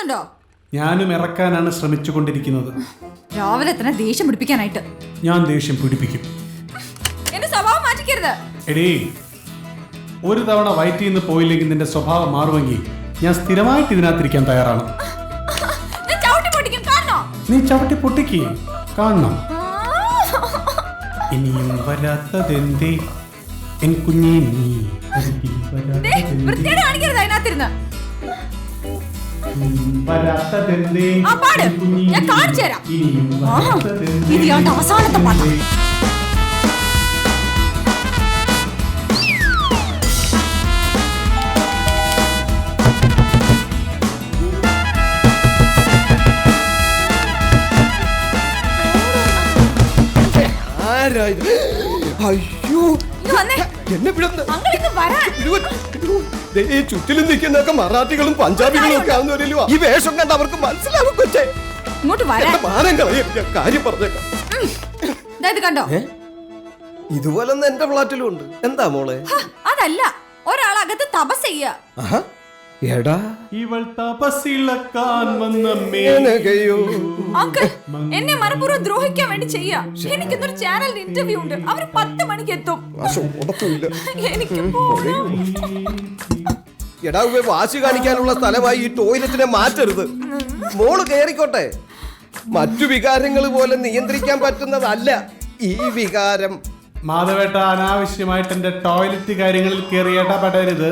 ഇറക്കുന്നുണ്ടോ? ഞാനും ഇറക്കാനാണ് ശ്രമിച്ചുകൊണ്ടിരിക്കുന്നത്. രാവിലെ തന്നെ ദേഷ്യം പിടിപ്പിക്കാനായിട്ട്. ഞാൻ ദേഷ്യം പിടിപ്പിക്കും. എന്റെ സ്വഭാവം മാറ്റിക്കരുത്. എടീ, ഒരു തവണ വയറ്റിൽ നിന്ന് പോയില്ലെങ്കിൽ നിന്റെ സ്വഭാവം മാറുമെങ്കിൽ ഞാൻ സ്ഥിരമായിട്ട് ഇതിനകത്തിരിക്കാൻ തയ്യാറാണ്. ഞാൻ ചവിട്ടി പൊട്ടിക്കും, കാണണോ? നീ ചവിട്ടി പൊട്ടിക്ക്, കാണണം. ഇനിയും വരാത്തതെന്തേ എൻ കുഞ്ഞേ നീ വൃത്തിയോട് കാണിക്കരുത് അതിനകത്തിരുന്ന്. വരാത്തതെന്തേ ആ പാട് ഞാൻ കാണിച്ചു തരാം. ഇത് ഇയാളുടെ അവസാനത്തെ പാട്ട്. അയ്യോ എന്നെ ചുറ്റിലും നിൽക്കുന്നൊക്കെ മറാഠികളും പഞ്ചാബികളും ഒക്കെ ആവുന്നവരല്ലോ. ഈ വേഷം കണ്ട് അവർക്ക് മനസ്സിലാവും. കൊച്ചേ ഇങ്ങോട്ട് മാനം കളയ കാര്യം പറഞ്ഞേക്കാം. ഇത് കണ്ടോ? ഇതുപോലൊന്നും എന്റെ ഫ്ലാറ്റിലും ഉണ്ട്. എന്താ മോളെ? അതല്ല, ഒരാളകത്ത് തപസ് ചെയ്യാ. എടാ ഇവൾ തപസ്സിളക്കാൻ വന്ന അങ്കിൾ, എന്നെ മനഃപൂർവ്വം ദ്രോഹിക്കാൻ വേണ്ടി ചെയ്യാ. എനിക്കിന്നൊരു ചാനൽ ഇന്റർവ്യൂ ഉണ്ട്. അവര് 10 മണിക്ക് എത്തും. എനിക്ക് എടാ വാശി കാണിക്കാനുള്ള സ്ഥലമായി ഈ ടോയ്ലറ്റിനെ മാറ്റരുത്. മോള് കയറിക്കോട്ടെ. മറ്റു വികാരങ്ങൾ പോലെ നിയന്ത്രിക്കാൻ പറ്റുന്നതല്ല ഈ വികാരം. മാധവേട്ട, അനാവശ്യമായിട്ട് എന്റെ ടോയ്ലറ്റ് കാര്യങ്ങളിൽ കയറി ഇടപെടരുത്.